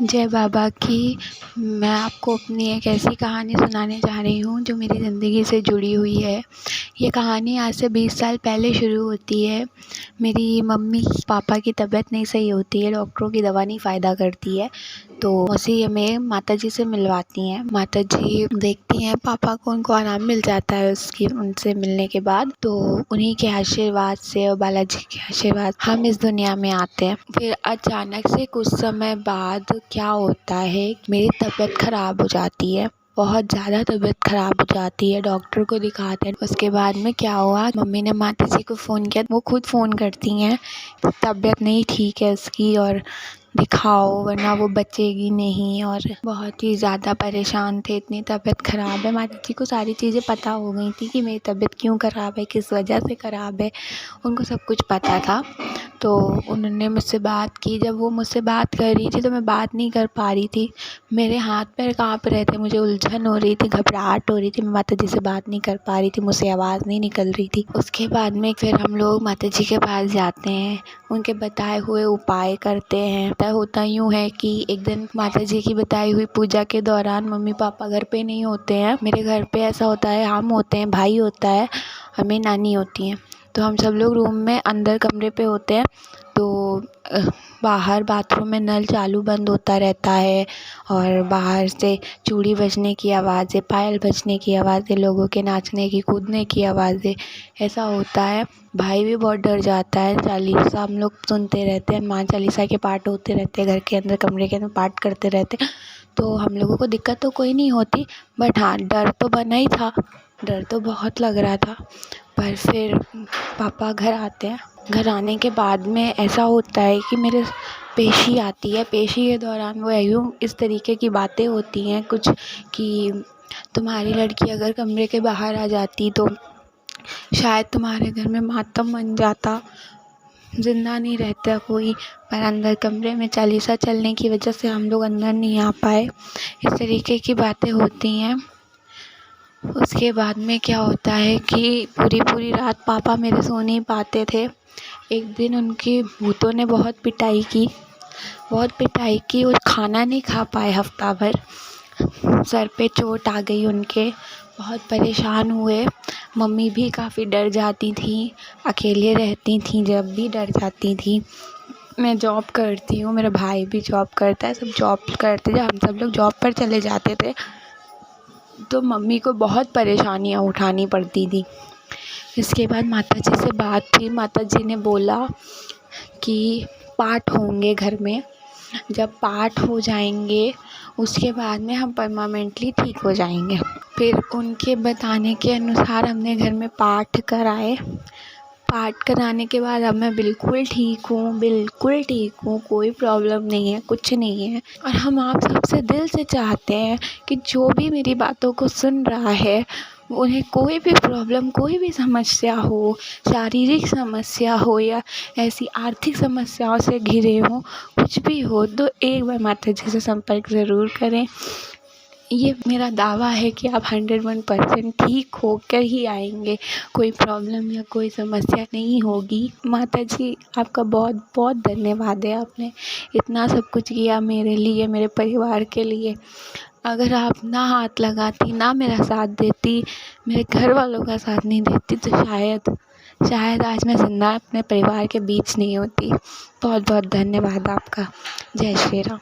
जय बाबा की। मैं आपको अपनी एक ऐसी कहानी सुनाने जा रही हूँ जो मेरी ज़िंदगी से जुड़ी हुई है। ये कहानी आज से 20 साल पहले शुरू होती है। मेरी मम्मी पापा की तबीयत नहीं सही होती है, डॉक्टरों की दवा नहीं फ़ायदा करती है, तो मौसी हमें माताजी से मिलवाती हैं। माताजी देखती हैं पापा को, उनको आराम मिल जाता है उनसे मिलने के बाद। तो उन्हीं के आशीर्वाद से और बालाजी के आशीर्वाद हम इस दुनिया में आते हैं। फिर अचानक से कुछ समय बाद क्या होता है, मेरी तबीयत ख़राब हो जाती है, बहुत ज़्यादा तबीयत ख़राब हो जाती है। डॉक्टर को दिखाते हैं। उसके बाद में क्या हुआ, मम्मी ने माताजी को फ़ोन किया, वो खुद फ़ोन करती हैं, तबीयत नहीं ठीक है उसकी और दिखाओ वरना वो बचेगी नहीं। और बहुत ही ज़्यादा परेशान थे, इतनी तबीयत ख़राब है। माताजी को सारी चीज़ें पता हो गई थी कि मेरी तबीयत क्यों ख़राब है, किस वजह से ख़राब है, उनको सब कुछ पता था। तो उन्होंने मुझसे बात की। जब वो मुझसे बात कर रही थी तो मैं बात नहीं कर पा रही थी, मेरे हाथ पैर काँप रहे थे, मुझे उलझन हो रही थी, घबराहट हो रही थी, मैं माताजी से बात नहीं कर पा रही थी, मुझसे आवाज़ नहीं निकल रही थी। उसके बाद में फिर हम लोग माताजी के पास जाते हैं, उनके बताए हुए उपाय करते हैं। तय होता यूँ है कि एक दिन माताजी की बताई हुई पूजा के दौरान मम्मी पापा घर पे नहीं होते हैं। मेरे घर पे ऐसा होता है, हम होते हैं, भाई होता है और मेरी नानी होती हैं। तो हम सब लोग रूम में अंदर कमरे पे होते हैं। तो बाहर बाथरूम में नल चालू बंद होता रहता है और बाहर से चूड़ी बजने की आवाज़ें, पायल बजने की आवाज़ें, लोगों के नाचने की कूदने की आवाज़ें, ऐसा होता है। भाई भी बहुत डर जाता है। चालीसा हम लोग सुनते रहते हैं, हनुमान चालीसा के पाठ होते रहते हैं घर के अंदर, कमरे के अंदर पाठ करते रहते हैं। तो हम लोगों को दिक्कत तो कोई नहीं होती, बट हाँ, डर तो बना ही था, डर तो बहुत लग रहा था। पर फिर पापा घर आते हैं। घर आने के बाद में ऐसा होता है कि मेरे पेशी आती है। पेशी के दौरान वो यूँ इस तरीके की बातें होती हैं कुछ कि तुम्हारी लड़की अगर कमरे के बाहर आ जाती तो शायद तुम्हारे घर में मातम बन जाता, ज़िंदा नहीं रहता कोई। पर अंदर कमरे में चालीसा चलने की वजह से हम लोग अंदर नहीं आ पाए। इस तरीके की बातें होती हैं। उसके बाद में क्या होता है कि पूरी रात पापा मेरे सो नहीं पाते थे। एक दिन उनकी भूतों ने बहुत पिटाई की और खाना नहीं खा पाए हफ्ता भर। सर पे चोट आ गई उनके, बहुत परेशान हुए। मम्मी भी काफ़ी डर जाती थी, अकेले रहती थी, जब भी डर जाती थी। मैं जॉब करती हूँ, मेरा भाई भी जॉब करता है, सब जॉब करते थे, हम सब लोग जॉब पर चले जाते थे। तो मम्मी को बहुत परेशानियाँ उठानी पड़ती थी। इसके बाद माताजी से बात थी, माताजी ने बोला कि पाठ होंगे घर में, जब पाठ हो जाएंगे उसके बाद में हम परमानेंटली ठीक हो जाएंगे। फिर उनके बताने के अनुसार हमने घर में पाठ कराए। पाठ कराने के बाद अब मैं बिल्कुल ठीक हूँ, कोई प्रॉब्लम नहीं है, कुछ नहीं है। और हम आप सबसे दिल से चाहते हैं कि जो भी मेरी बातों को सुन रहा है, उन्हें कोई भी प्रॉब्लम, कोई भी समस्या हो, शारीरिक समस्या हो या ऐसी आर्थिक समस्याओं से घिरे हों, कुछ भी हो, तो एक बार माताजी से संपर्क ज़रूर करें। ये मेरा दावा है कि आप 101% ठीक होकर ही आएंगे, कोई प्रॉब्लम या कोई समस्या नहीं होगी। माताजी आपका बहुत बहुत धन्यवाद है, आपने इतना सब कुछ किया मेरे लिए, मेरे परिवार के लिए। अगर आप ना हाथ लगाती, ना मेरा साथ देती, मेरे घर वालों का साथ नहीं देती, तो शायद आज मैं ज़िंदा अपने परिवार के बीच नहीं होती। बहुत बहुत धन्यवाद आपका। जय श्री राम।